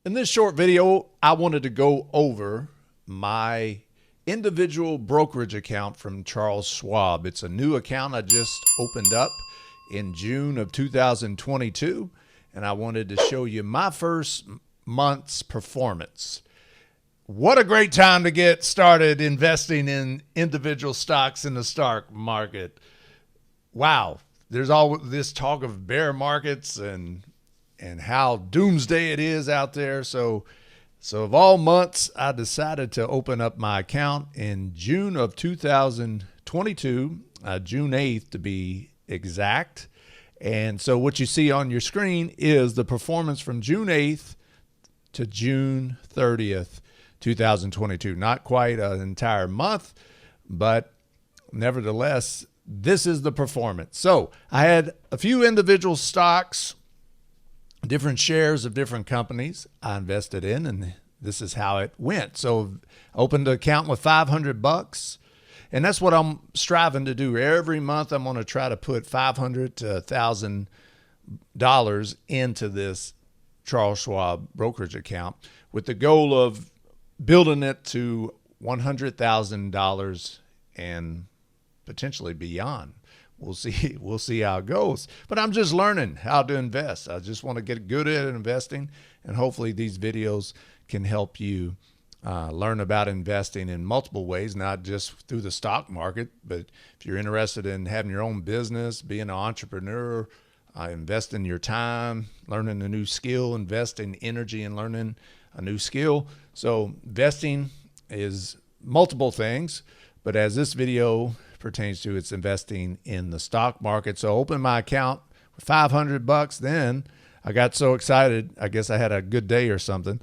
In this short video, I wanted to go over my individual brokerage account from Charles Schwab. It's a new account I just opened up in June of 2022, and I wanted to show you my first month's performance. What a great time to get started investing in individual stocks in the stock market. Wow, there's all this talk of bear markets and how doomsday it is out there. So of all months, I decided to open up my account in June of 2022, June 8th to be exact. And so what you see on your screen is the performance from June 8th to June 30th, 2022. Not quite an entire month, but nevertheless, this is the performance. So I had a few individual stocks, different shares of different companies I invested in, and this is how it went. So I opened an account with $500, and that's what I'm striving to do. Every month I'm going to try to put $500 to $1,000 into this Charles Schwab brokerage account with the goal of building it to $100,000 and potentially beyond. We'll see how it goes. But I'm just learning how to invest. I just want to get good at investing, and hopefully these videos can help you learn about investing in multiple ways, not just through the stock market, but if you're interested in having your own business, being an entrepreneur, investing your time, learning a new skill, investing energy and learning a new skill. So investing is multiple things, but as this video pertains to, it's investing in the stock market. So I opened my account with $500. Then I got so excited, I guess I had a good day or something,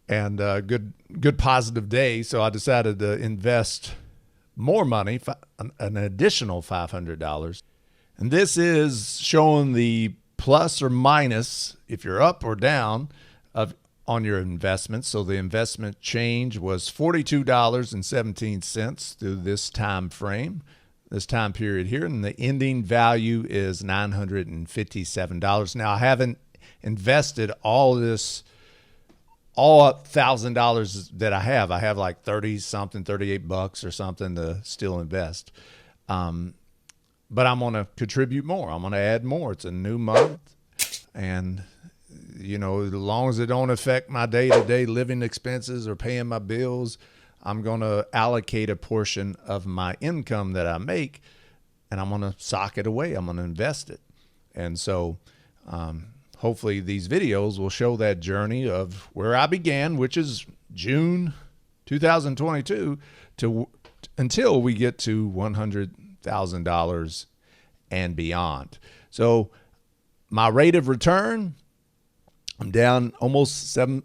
and a good positive day. So I decided to invest more money, an additional $500. And this is showing the plus or minus, if you're up or down, on your investment. So the investment change was $42.17 through this time frame, this time period here, and the ending value is $957. Now I haven't invested all $1,000 that I have. I have like 30 something, $38 or something to still invest. But I'm going to contribute more. I'm going to add more. It's a new month, and you know, as long as it don't affect my day-to-day living expenses or paying my bills, I'm going to allocate a portion of my income that I make, and I'm going to sock it away. I'm going to invest it. And so hopefully these videos will show that journey of where I began, which is June 2022, until we get to $100,000 and beyond. So my rate of return, I'm down almost down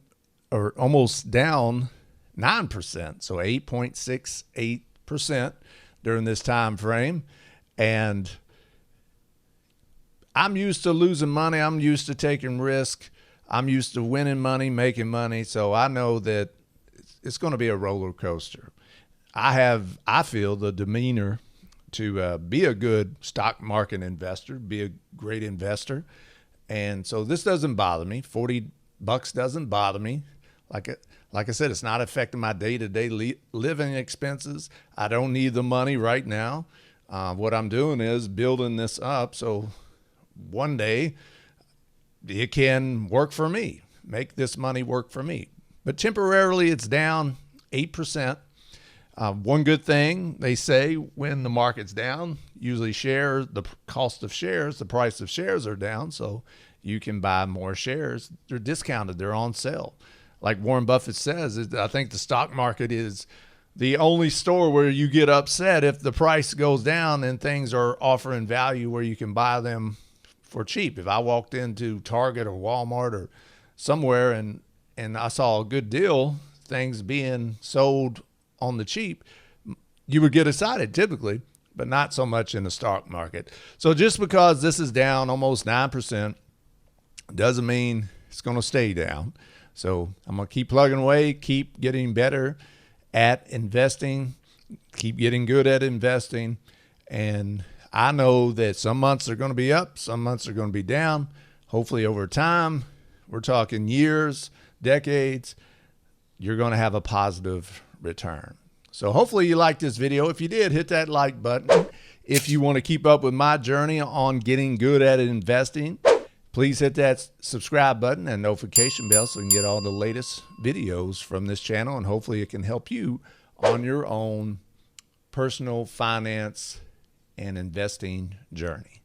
9%, so 8.68% during this time frame. And I'm used to losing money. I'm used to taking risk. I'm used to winning money, making money. So I know that it's going to be a roller coaster. I feel the demeanor to be a good stock market investor, be a great investor. And so this doesn't bother me. $40 doesn't bother me. Like I said, it's not affecting my day-to-day living expenses. I don't need the money right now. What I'm doing is building this up so one day it can work for me, make this money work for me. But temporarily it's down 8%. One good thing they say when the market's down, usually the cost of shares, the price of shares are down, so you can buy more shares. They're discounted, they're on sale. Like Warren Buffett says, I think the stock market is the only store where you get upset if the price goes down and things are offering value where you can buy them for cheap. If I walked into Target or Walmart or somewhere and I saw a good deal, things being sold on the cheap, you would get excited typically, but not so much in the stock market. So just because this is down almost 9% doesn't mean it's going to stay down. So I'm going to keep plugging away, keep getting better at investing, keep getting good at investing. And I know that some months are going to be up, some months are going to be down. Hopefully over time, we're talking years, decades, you're going to have a positive return. So hopefully you liked this video. If you did, hit that like button. If you want to keep up with my journey on getting good at investing, please hit that subscribe button and notification bell so you can get all the latest videos from this channel, and hopefully it can help you on your own personal finance and investing journey.